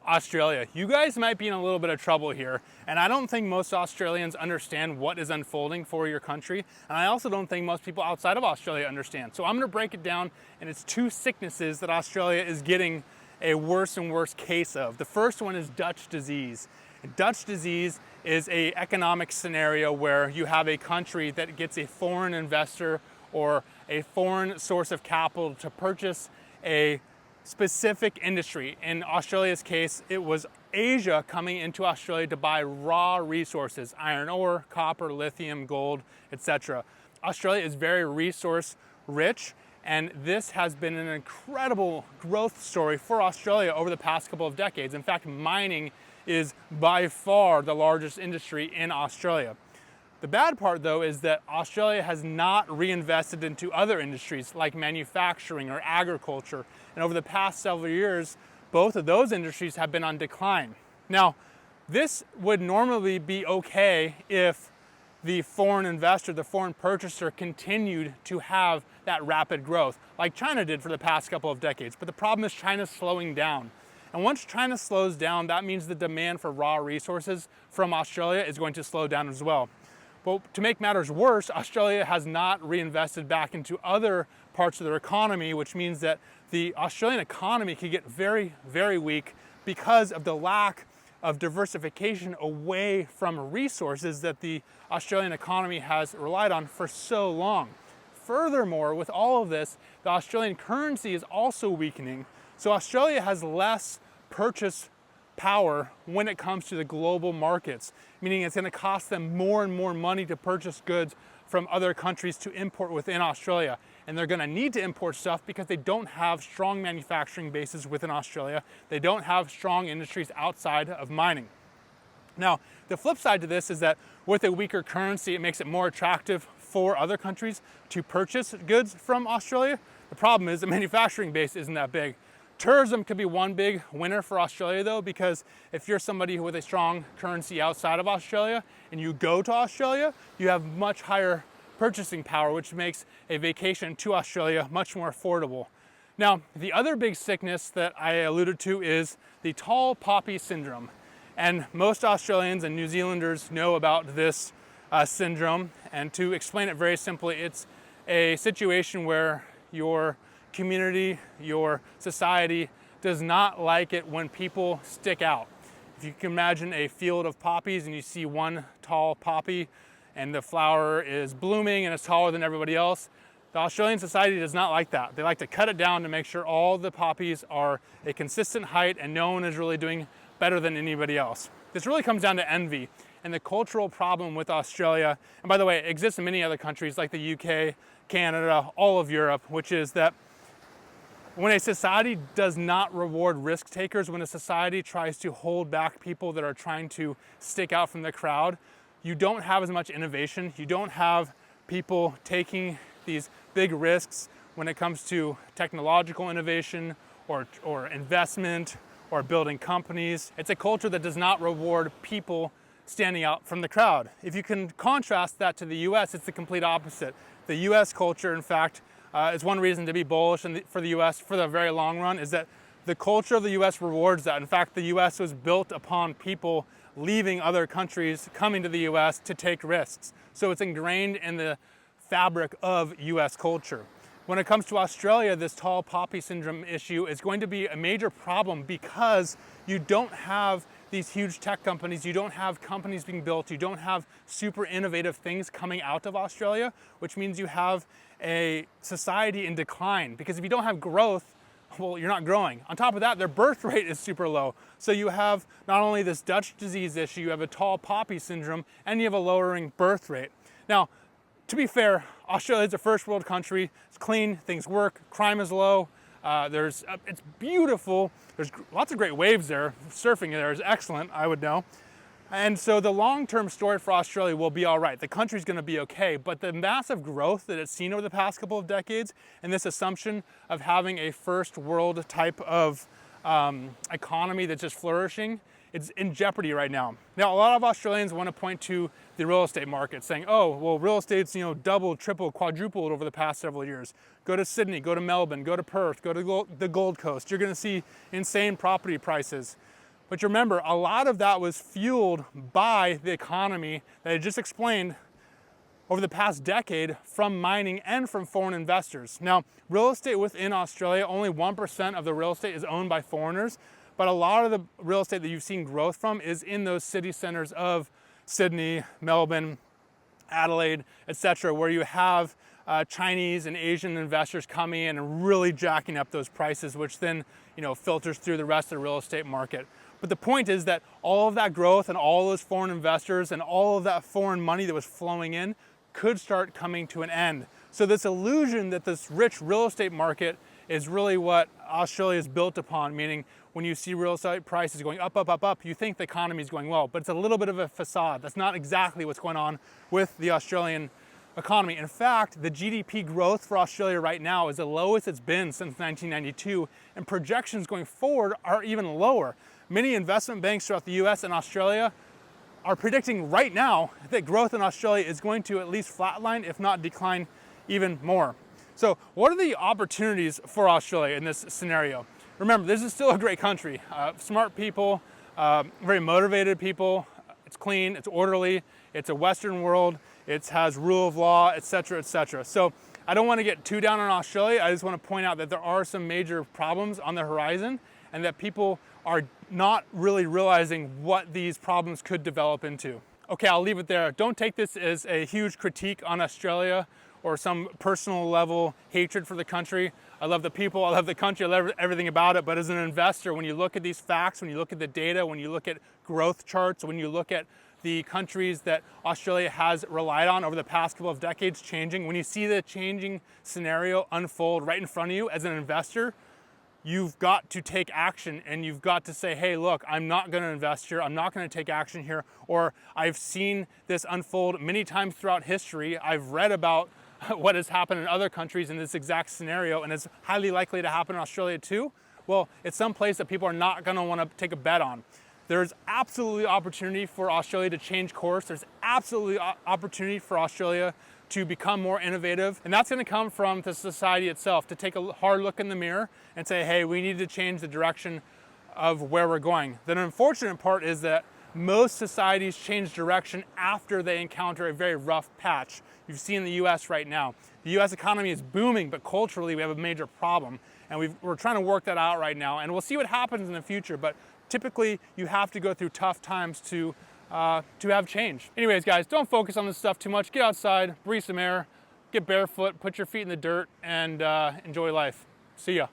Australia. You guys might be in a little bit of trouble here, and I don't think most Australians understand what is unfolding for your country, and I also don't think most people outside of Australia understand. So I'm gonna break it down, and it's two sicknesses that Australia is getting a worse and worse case of. The first one is Dutch disease. Dutch disease is an economic scenario where you have a country that gets a foreign investor or a foreign source of capital to purchase a specific industry. In Australia's case, it was Asia coming into Australia to buy raw resources, iron ore, copper, lithium, gold, etc. Australia is very resource rich, and this has been an incredible growth story for Australia over the past couple of decades. In fact, mining is by far the largest industry in Australia. The bad part, though, is that Australia has not reinvested into other industries like manufacturing or agriculture. And over the past several years, both of those industries have been on decline. Now, this would normally be okay if the foreign investor, the foreign purchaser, continued to have that rapid growth, like China did for the past couple of decades. But the problem is China's slowing down. And once China slows down, that means the demand for raw resources from Australia is going to slow down as well. But to make matters worse, Australia has not reinvested back into other parts of their economy, which means that the Australian economy could get very, very weak because of the lack of diversification away from resources that the Australian economy has relied on for so long. Furthermore, with all of this, the Australian currency is also weakening. So Australia has less purchase power when it comes to the global markets, meaning it's going to cost them more and more money to purchase goods from other countries to import within Australia. And they're going to need to import stuff because they don't have strong manufacturing bases within Australia. They don't have strong industries outside of mining. Now, the flip side to this is that with a weaker currency, it makes it more attractive for other countries to purchase goods from Australia. The problem is the manufacturing base isn't that big. Tourism could be one big winner for Australia, though, because if you're somebody with a strong currency outside of Australia and you go to Australia, you have much higher purchasing power, which makes a vacation to Australia much more affordable. Now, the other big sickness that I alluded to is the tall poppy syndrome. And most Australians and New Zealanders know about this syndrome. And to explain it very simply, it's a situation where your community, your society does not like it when people stick out. If you can imagine a field of poppies and you see one tall poppy and the flower is blooming and it's taller than everybody else, the Australian society does not like that. They like to cut it down to make sure all the poppies are a consistent height and no one is really doing better than anybody else. This really comes down to envy and the cultural problem with Australia, and by the way, it exists in many other countries like the UK, Canada, all of Europe, which is that when a society does not reward risk takers, when a society tries to hold back people that are trying to stick out from the crowd, you don't have as much innovation. You don't have people taking these big risks when it comes to technological innovation or investment or building companies. It's a culture that does not reward people standing out from the crowd. If you can contrast that to the US, it's the complete opposite. The US culture, in fact, is one reason to be bullish for the US for the very long run, is that the culture of the US rewards that. In fact, the US was built upon people leaving other countries, coming to the US to take risks. So it's ingrained in the fabric of US culture. When it comes to Australia, this tall poppy syndrome issue is going to be a major problem because you don't have these huge tech companies, you don't have companies being built, you don't have super innovative things coming out of Australia, which means you have a society in decline. Because if you don't have growth, well, you're not growing. On top of that, their birth rate is super low. So you have not only this Dutch disease issue, you have a tall poppy syndrome, and you have a lowering birth rate. Now, to be fair, Australia is a first world country. It's clean, things work, crime is low. It's beautiful. There's lots of great waves there. Surfing there is excellent, I would know. And so the long-term story for Australia will be all right. The country's going to be okay, but the massive growth that it's seen over the past couple of decades and this assumption of having a first world type of economy that's just flourishing, it's in jeopardy right now. Now, a lot of Australians want to point to the real estate market saying, oh, well, real estate's, doubled, tripled, quadrupled over the past several years. Go to Sydney, go to Melbourne, go to Perth, go to the Gold Coast. You're going to see insane property prices. But you remember, a lot of that was fueled by the economy that I just explained over the past decade from mining and from foreign investors. Now, real estate within Australia, only 1% of the real estate is owned by foreigners, but a lot of the real estate that you've seen growth from is in those city centers of Sydney, Melbourne, Adelaide, etc., where you have Chinese and Asian investors coming in and really jacking up those prices, which then filters through the rest of the real estate market. But the point is that all of that growth and all those foreign investors and all of that foreign money that was flowing in could start coming to an end. So this illusion that this rich real estate market is really what Australia is built upon, meaning when you see real estate prices going up, up, up, up, you think the economy is going well, but it's a little bit of a facade. That's not exactly what's going on with the Australian economy. In fact, the GDP growth for Australia right now is the lowest it's been since 1992, and projections going forward are even lower. Many investment banks throughout the US and Australia are predicting right now that growth in Australia is going to at least flatline, if not decline even more. So what are the opportunities for Australia in this scenario? Remember, this is still a great country. Smart people, very motivated people. It's clean, it's orderly, it's a Western world, it has rule of law, etc., etc. So I don't want to get too down on Australia. I just want to point out that there are some major problems on the horizon and that people are not really realizing what these problems could develop into. Okay, I'll leave it there. Don't take this as a huge critique on Australia or some personal level hatred for the country. I love the people, I love the country, I love everything about it, but as an investor, when you look at these facts, when you look at the data, when you look at growth charts, when you look at the countries that Australia has relied on over the past couple of decades changing, when you see the changing scenario unfold right in front of you as an investor, you've got to take action and you've got to say, hey, look, I'm not gonna invest here, I'm not gonna take action here, or I've seen this unfold many times throughout history, I've read about what has happened in other countries in this exact scenario, and it's highly likely to happen in Australia too. Well, it's some place that people are not gonna wanna take a bet on. There's absolutely opportunity for Australia to change course. There's absolutely opportunity for Australia to become more innovative. And that's gonna come from the society itself, to take a hard look in the mirror and say, hey, we need to change the direction of where we're going. The unfortunate part is that most societies change direction after they encounter a very rough patch. You've seen the US right now. The US economy is booming, but culturally we have a major problem. And we're trying to work that out right now. And we'll see what happens in the future, but typically you have to go through tough times to have change. Anyways, guys, don't focus on this stuff too much. Get outside, breathe some air, get barefoot, put your feet in the dirt, and enjoy life. See ya.